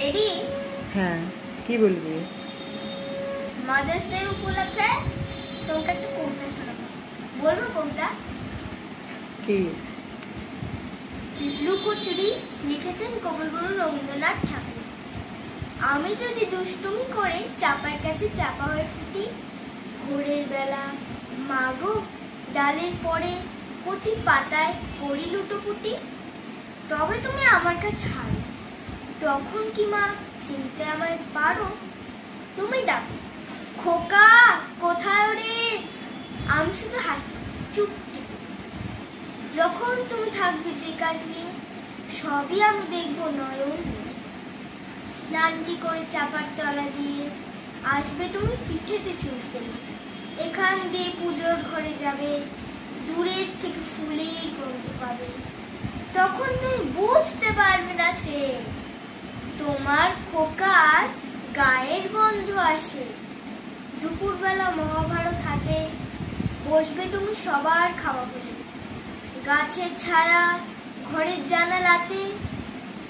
Ready? হ্যাঁ, কি বলবি? মাদার্স ডে উপলক্ষে তোমাকে একটা কবিতা শোনাবো। বলবো কবিতা? কি? লুকোচুরি লিখেছেন কবিগুরু রবীন্দ্রনাথ ঠাকুর। আমি যদি দুষ্টুমি করে চাপার কাছে চাপা হয়ে ফুটি, ভোরের বেলা মাগো ডালের পরে কচি পাতায় করি লুটোপুটি, তবে তুমি আমার কাছে হারো। তখন কি মা চিনতে আমায় পারো? তুমি ডাকো, খোকা কোথায় রে? আমি শুধু হাসি চুপটি। যখন তুমি থাকবে যে কাজ নিয়ে, সবই আমি দেখবো নয়ন দিয়ে। স্নানটি করে চাপার তলা দিয়ে আসবে তুমি পিঠেতে চুল ফেলে। এখান দিয়ে পুজোর ঘরে যাবে, দূরের থেকে ফুলের গন্ধ পাবে। তখন তুমি বুঝতে পারবে না সে তোমার খোকার গায়ের গন্ধ আসে। দুপুরবেলা মহাভারত হাতে বসবে তুমি সবার খাওয়া বলে। গাছের ছায়া ঘরের জানালাতে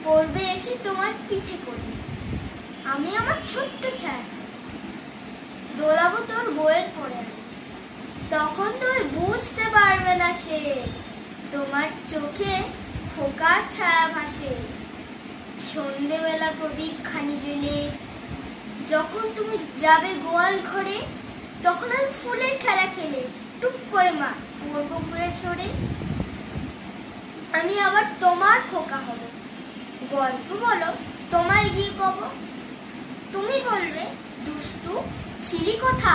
পড়বে এসে তোমার পিঠে করে। আমি আমার ছোট্ট ছায়া দোলাবো তোর বইয়ের পরে। তখন তুমি বুঝতে পারবে না সে তোমার চোখে খোকার ছায়া ভাসে। সন্ধেবেলা প্রদীপ খানি জেলে যখন তুমি যাবে গোয়াল ঘরে, তখন আমি ফুলের খেলা খেলে টুক করে মা পড়বো বইয়ে ছড়ে। আমি আবার তোমার খোকা হব, গল্প বলো তোমায় গিয়ে কব। তুমি বলবে দুষ্টু ছিলি কথা,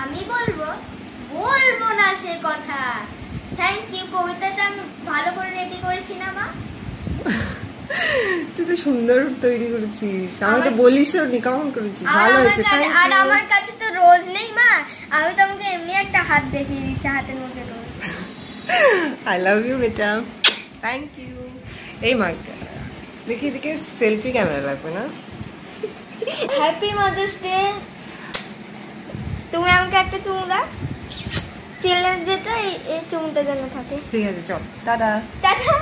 আমি বলবো বলবো না সে কথা। Thank you. কবিতাটা আমি ভালো করে রেডি করেছি না মা? তুই তো সুন্দর তৈরি করেছিস, আমি তো বলিসও নি, কেমন করেছিস, ভালো হয়েছে। আর আমার কাছে তো রোজ নেই মা, আমি তোমাকে এমনি একটা হাত দেখিয়ে দিচ্ছি, হাতের মধ্যে রোজ। আই লাভ ইউ বেটা, থ্যাংক ইউ। এই মা দেখি এদিকে সেলফি ক্যামেরা লাগবে না? Happy mother's day. তুমি আমাকে একটা চুমু দাও, চিলড্রেন্স ডেটা এই চুমুটা যেন থাকে। ঠিক আছে, চল টাটা। টাটা।